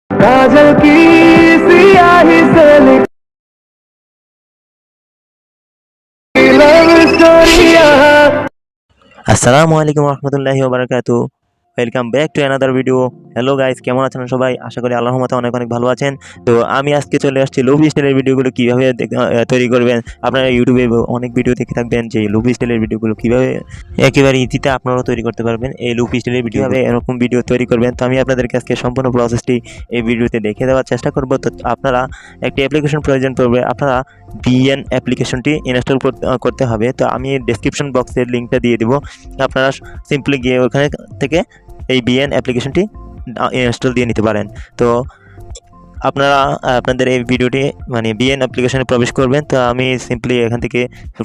काजल की सियाही से लिखी लव स्टोरियां। আসসালামু আলাইকুম রহমতুল্লাহি ওয়া বারাকাতুহু। Welcome back to another video. Hello guys, কেমন আছেন সবাই? আশা করি আল্লাহর রহমতে অনেক অনেক ভালো আছেন। তো আমি আজকে চলে আসছি লফি স্টাইলের ভিডিওগুলো কীভাবে তৈরি করবেন। আপনারা ইউটিউবে অনেক ভিডিও দেখে থাকবেন যে লফি স্টাইলের ভিডিওগুলো কীভাবে একেবারে ইজিতে আপনারাও তৈরি করতে পারবেন। এই লফি স্টাইলের ভিডিও হবে এরকম ভিডিও তৈরি করবেন। তো আমি আপনাদেরকে আজকে সম্পূর্ণ প্রসেসটি এই ভিডিওতে দেখে দেওয়ার চেষ্টা করব। তো আপনারা একটি অ্যাপ্লিকেশন প্রয়োজন পড়বে। আপনারা বিএন অ্যাপ্লিকেশনটি ইনস্টল করতে হবে। তো আমি ডেসক্রিপশন বক্সের লিঙ্কটা দিয়ে দিব। আপনারা সিম্পলি গিয়ে ওখানে থেকে এই বিএন অ্যাপ্লিকেশনটি ইনস্টল দিয়ে নিতে পারেন। তো আপনারা আপনাদের এই ভিডিওটি মানে বিএন অ্যাপ্লিকেশনে প্রবেশ করবেন। তো আমি সিম্পলি এখান থেকে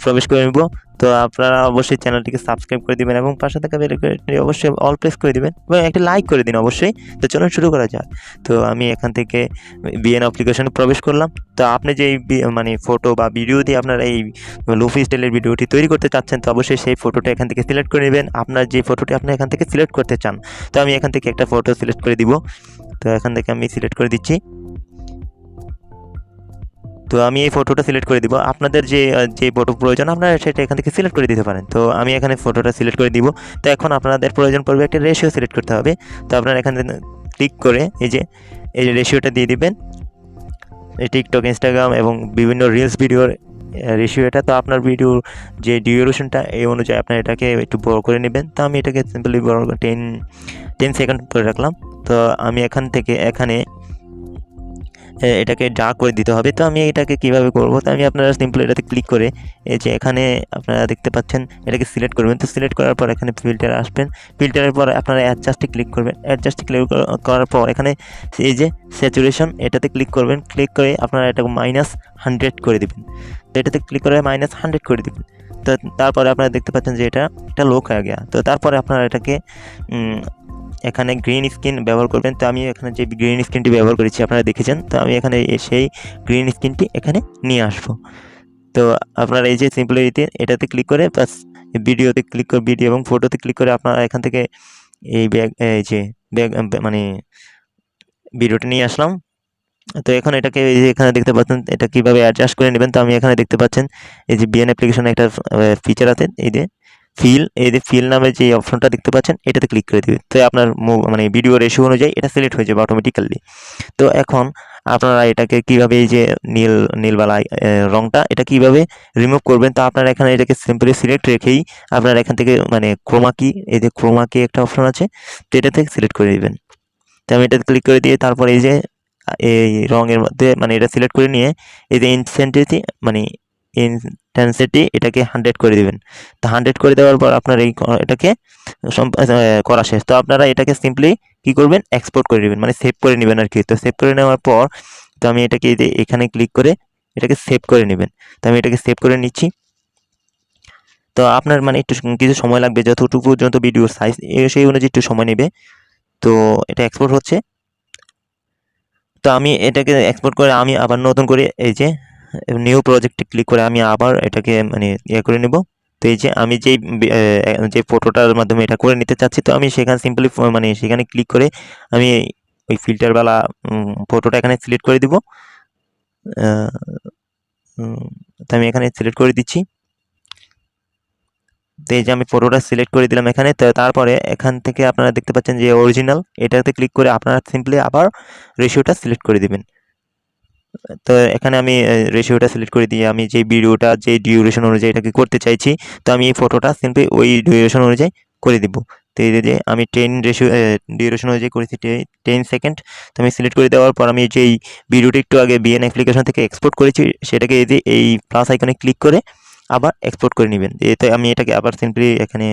প্রবেশ করে নেব। তো আপনারা অবশ্যই চ্যানেলটিকে সাবস্ক্রাইব করে দিবেন এবং পাশে থাকা বেল আইকনটি অবশ্যই অল প্রেস করে দিবেন এবং একটা লাইক করে দিন অবশ্যই। তো চলুন শুরু করা যাক। তো আমি এখান থেকে বিএন অ্যাপ্লিকেশনে প্রবেশ করলাম। তো আপনি যে মানে ফটো বা ভিডিও দিয়ে আপনারা এই লফি স্টাইলের ভিডিওটি তৈরি করতে চাচ্ছেন, তো অবশ্যই সেই ফটোটা এখান থেকে সিলেক্ট করে নেবেন। আপনার যে ফটোটি আপনি এখান থেকে সিলেক্ট করতে চান, তো আমি এখান থেকে একটা ফটো সিলেক্ট করে দিব। তো এখান থেকে আমি সিলেক্ট করে দিচ্ছি। তো আমি এই ফটোটা সিলেক্ট করে দিব। আপনাদের যে ফটো প্রয়োজন আপনারা সেটা এখান থেকে সিলেক্ট করে দিতে পারেন। তো আমি এখানে ফটোটা সিলেক্ট করে দিব। তো এখন আপনাদের প্রয়োজন পড়বে একটা রেশিও সিলেক্ট করতে হবে। তো আপনারা এখানে ক্লিক করে এই রেশিওটা দিয়ে দিবেন। এই টিকটক, ইনস্টাগ্রাম এবং বিভিন্ন রিলস ভিডিওর রেশিও এটা। তো আপনার ভিডিওর যে ডিউরেশনটা এই অনুযায়ী আপনার এটাকে একটু বড় করে নেবেন। তো আমি এটাকে সিম্পলি বড় 10 সেকেন্ড করে রাখলাম। তো আমি এখান থেকে এখানে এটাকে ডার্ক করে দিতে হবে। তো আমি এটাকে কিভাবে করব, তো আমি আপনারা সিম্পল এটাতে ক্লিক করে এই যে এখানে আপনারা দেখতে পাচ্ছেন এটাকে সিলেক্ট করবেন। তো সিলেক্ট করার পর এখানে ফিল্টারে আসবেন। ফিল্টারের পর আপনারা অ্যাডজাস্টে ক্লিক করবেন। অ্যাডজাস্টে ক্লিক করার পর এখানে এই যে স্যাচুরেশন এটাতে ক্লিক করবেন। ক্লিক করে আপনারা এটাকে -100 করে দিবেন। তো এটাতে ক্লিক করে -100 করে দিবেন। তো তারপরে আপনারা দেখতে পাচ্ছেন যে এটা লোক হয়ে গেছে। তো তারপরে আপনারা এটাকে এখানে গ্রিন স্ক্রিন ব্যবহার করবেন। তো আমি এখানে যে গ্রিন স্ক্রিনটি ব্যবহার করেছি আপনারা দেখেছেন। তো আমি এখানে সেই গ্রিন স্ক্রিনটি এখানে নিয়ে আসবো। তো আপনারা এই যে সিম্পলি এটাতে ক্লিক করে প্লাস ভিডিওতে ক্লিক করে ভিডিও এবং ফটোতে ক্লিক করে আপনারা এখান থেকে এই ব্যাগ মানে ভিডিওটা নিয়ে আসলাম। তো এখন এটাকে এই যে এখানে দেখতে পাচ্ছেন এটা কীভাবে অ্যাডজাস্ট করে নেবেন। তো আমি এখানে দেখতে পাচ্ছেন এই যে বিএন অ্যাপ্লিকেশনে একটা ফিচার আছে এই যে ফিল নামে যে অপশনটা দেখতে পাচ্ছেন এটাতে ক্লিক করে দিবেন। তো আপনার মানে ভিডিও রেশিও অনুযায়ী এটা সিলেক্ট হয়ে যাবে অটোমেটিক্যালি। তো এখন আপনারা এটাকে কীভাবে এই যে নীলবালা রঙটা এটা কীভাবে রিমুভ করবেন, তো আপনারা এখানে এটাকে সিম্পলি সিলেক্ট রেখেই আপনারা এখান থেকে মানে এই যে ক্রোমা কি একটা অপশন আছে, তো এটা থেকে সিলেক্ট করে দিবেন। তো আমি এটাতে ক্লিক করে দিয়ে তারপর এই যে এই রঙের মধ্যে মানে এটা সিলেক্ট করে নিয়ে এই যে ইনটেন্সিটি এটাকে 100 করে দিবেন। তো 100 করে দেওয়ার পর আপনার এটাকে করা শেষ। তো আপনারা এটাকে সিম্পলি কী করবেন, এক্সপোর্ট করে নেবেন, মানে সেভ করে নেবেন আর কি। তো সেভ করে নেওয়ার পর তো আমি এটাকে এখানে ক্লিক করে এটাকে সেভ করে নেবেন। তো আমি এটাকে সেভ করে নিচ্ছি। তো আপনার মানে একটু কিছু সময় লাগবে, যতটুকু পর্যন্ত ভিডিওর সাইজ সেই অনুযায়ী একটু সময় নেবে। তো এটা এক্সপোর্ট হচ্ছে। তো আমি এটাকে এক্সপোর্ট করে আমি আবার নতুন করে এই যে নিউ প্রজেক্টে ক্লিক করে আমি আবার এটাকে মানে করে নেব। তো এই যে আমি যে ফটোটার মাধ্যমে এটা করে নিতে চাচ্ছি, তো আমি সেখানে সিম্পলি মানে সেখানে ক্লিক করে আমি ওই ফিল্টারওয়ালা ফটোটা এখানে সিলেক্ট করে দিব। তো আমি এখানে সিলেক্ট করে দিচ্ছি। তো এই যে আমি ফটোটা সিলেক্ট করে দিলাম এখানে। তো তারপরে এখান থেকে আপনারা দেখতে পাচ্ছেন যে অরিজিনাল এটাতে ক্লিক করে আপনারা সিম্পলি আবার রেশিওটা সিলেক্ট করে দিবেন। তো এখানে আমি রেশিওটা সিলেক্ট করে দিয়ে আমি যে ভিডিওটা যে ডিউরেশন অনুযায়ী এটাকে করতে চাইছি, তো আমি এই ফটোটা সিম্পলি ওই ডিউরেশন অনুযায়ী করে দিব। তো এই যে আমি ডিউরেশন অনুযায়ী করেছি 10 সেকেন্ড। তো আমি সিলেক্ট করে দেওয়ার পর আমি যেই ভিডিওটা একটু আগে বিএন অ্যাপ্লিকেশন থেকে এক্সপোর্ট করেছি সেটাকে এই প্লাস আইকনে ক্লিক করে আবার এক্সপোর্ট করে নেবেন। এতে আমি এটাকে আবার সিম্পলি এখানে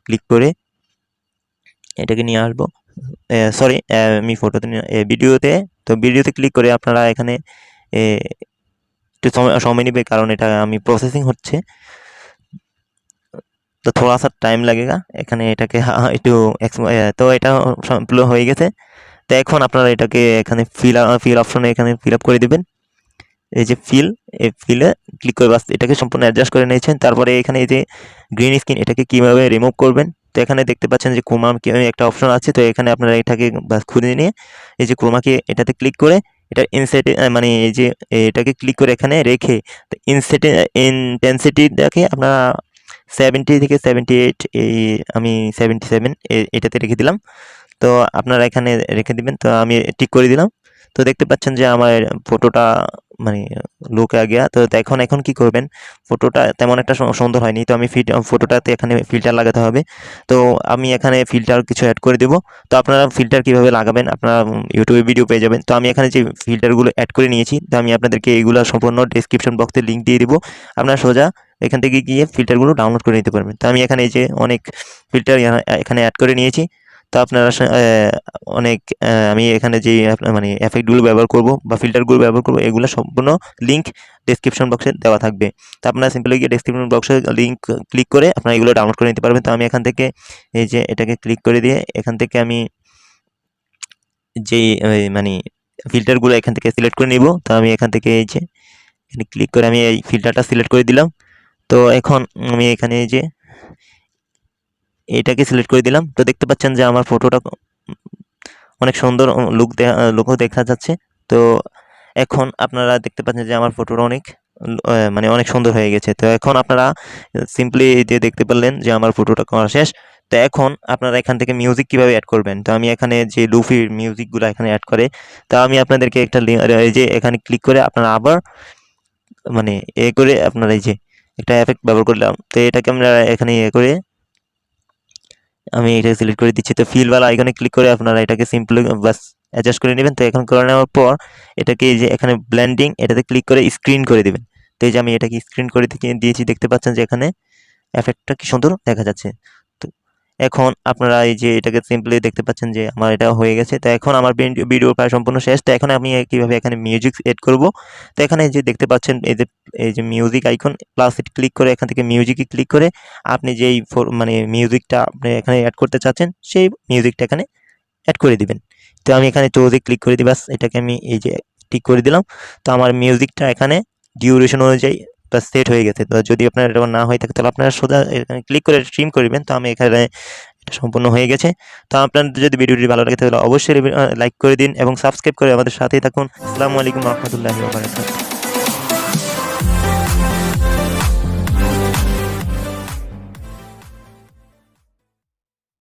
ক্লিক করে এটাকে নিয়ে আসবো। সরি, আমি ফটোতে ভিডিওতে ক্লিক করে আপনারা এখানে একটু সময় নেবে কারণ এটা আমি প্রসেসিং হচ্ছে, তো থোড়া সা টাইম লাগেগা এখানে এটাকে একটু তো এটা সম্পূর্ণ হয়ে গেছে। তো এখন আপনারা এটাকে এখানে ফিল অপশনে এখানে ফিল আপ করে দেবেন। এই যে এই ফিলে ক্লিক করে বাস এটাকে সম্পূর্ণ অ্যাডজাস্ট করে নিয়েছেন। তারপরে এখানে এই যে গ্রিন স্ক্রিন এটাকে কীভাবে রিমুভ করবেন, তো এখানে দেখতে পাচ্ছেন যে ক্রোমা একটা অপশন আছে, তো এখানে আপনারা এটাকে বাস খুঁজে নিয়ে এই যে ক্রোমাকে এটাতে ক্লিক করে এটা ইনসেটে মানে এই যে এটাকে ক্লিক করে এখানে রেখে ইনটেন্সিটিটাকে আপনারা 70 থেকে 78, এই আমি 77 এটাতে রেখে দিলাম। তো আপনারা এখানে রেখে দিবেন, তো আমি ঠিক করে দিলাম। তো দেখতে পাচ্ছেন যে আমার ফটোটা মানে লুক আ গিয়া। তো এখন কি করবেন, ফটোটা তেমন একটা সুন্দর হয়নি, তো আমি ফটোটাতে এখানে ফিল্টার লাগাতে হবে। তো আমি এখানে ফিল্টার কিছু অ্যাড করে দেবো। তো আপনারা ফিল্টার কীভাবে লাগাবেন আপনারা ইউটিউবে ভিডিও পেয়ে যাবেন। তো আমি এখানে যে ফিল্টারগুলো অ্যাড করে নিয়েছি, তো আমি আপনাদেরকে এইগুলো সম্পূর্ণ ডিসক্রিপশন বক্সে লিঙ্ক দিয়ে দিব। আপনারা সোজা এখান থেকে গিয়ে ফিল্টারগুলো ডাউনলোড করে নিতে পারবেন। তো আমি এখানে এই যে অনেক ফিল্টার এখানে অ্যাড করে নিয়েছি। তো আপনারা অনেক আমি এখানে যে মানে এফেক্টগুলো ব্যবহার করব বা ফিল্টারগুলো ব্যবহার করব, এগুলো সম্পূর্ণ লিঙ্ক ডেসক্রিপশন বক্সে দেওয়া থাকবে। তো আপনারা সিম্পলি গিয়ে ডেসক্রিপশন বক্সে লিঙ্ক ক্লিক করে আপনারা এগুলো ডাউনলোড করে নিতে পারবেন। তো আমি এখান থেকে এই যে এটাকে ক্লিক করে দিয়ে এখান থেকে আমি যেই মানে ফিল্টারগুলো এখান থেকে সিলেক্ট করে নিব। তো আমি এখান থেকে এই যে এখানে ক্লিক করে আমি এই ফিল্টারটা সিলেক্ট করে দিলাম। তো এখন আমি এখানে এই যে এটাকে সিলেক্ট করে দিলাম। তো দেখতে পাচ্ছেন যে আমার ফটোটা অনেক সুন্দর লুকও দেখা যাচ্ছে। তো এখন আপনারা দেখতে পাচ্ছেন যে আমার ফটোটা অনেক মানে অনেক সুন্দর হয়ে গেছে। তো এখন আপনারা সিম্পলি এই যে দেখতে পারলেন যে আমার ফটোটা করা শেষ। তো এখন আপনারা এখান থেকে মিউজিক কীভাবে অ্যাড করবেন, তো আমি এখানে যে লুফির মিউজিকগুলো এখানে অ্যাড করে, তো আমি আপনাদেরকে একটা এই যে এখানে ক্লিক করে আপনারা আবার মানে করে আপনারা এই যে একটা এফেক্ট ব্যবহার করলাম। তো এটাকে আমরা এখানে করে আমি এটা সিলেক্ট করে দিচ্ছি। তো ফিলওয়ালা আইকনে ক্লিক করে আপনারা এটাকে সিম্পলি বাস অ্যাডজাস্ট করে নেবেন। তো এখন করে নেওয়ার পর এটাকে এই যে এখানে ব্লেন্ডিং এটাতে ক্লিক করে স্ক্রিন করে দিবেন। তো এই যে আমি এটাকে স্ক্রিন করে দিয়েছি, দেখতে পাচ্ছেন যে এখানে এফেক্টটা কি সুন্দর দেখা যাচ্ছে। তো এখন আপনারা এই যে এটাকে সিম্পলি দেখতে পাচ্ছেন যে আমার এটা হয়ে গেছে। তো এখন আমার ভিডিও প্রায় সম্পূর্ণ শেষ। তো এখন আমি কীভাবে এখানে মিউজিক এড করব, তো এখানে যে দেখতে পাচ্ছেন এই যে মিউজিক আইকন প্লাস ক্লিক করে এখান থেকে মিউজিকে ক্লিক করে আপনি যেই মানে মিউজিকটা আপনি এখানে অ্যাড করতে চাচ্ছেন সেই মিউজিকটা এখানে অ্যাড করে দিবেন। তো আমি এখানে চোজে ক্লিক করে দিই, বাস এটাকে আমি এই যে টিক করে দিলাম। তো আমার মিউজিকটা এখানে ডিউরেশন অনুযায়ী বাস সেট হয়ে গেছে। তো যদি আপনার এটা না হয়ে থাকে তাহলে আপনারা সোজা এখানে ক্লিক করে স্ট্রিম করবেন। তো আমি এখানে এটা সম্পূর্ণ হয়ে গেছে। তো আপনাদের যদি ভিডিওটি ভালো লাগে তাহলে অবশ্যই লাইক করে দিন এবং সাবস্ক্রাইব করে আমাদের সাথেই থাকুন। আসসালামু আলাইকুম রহমতুল্লাহি ওয়া বারাকাতুহু।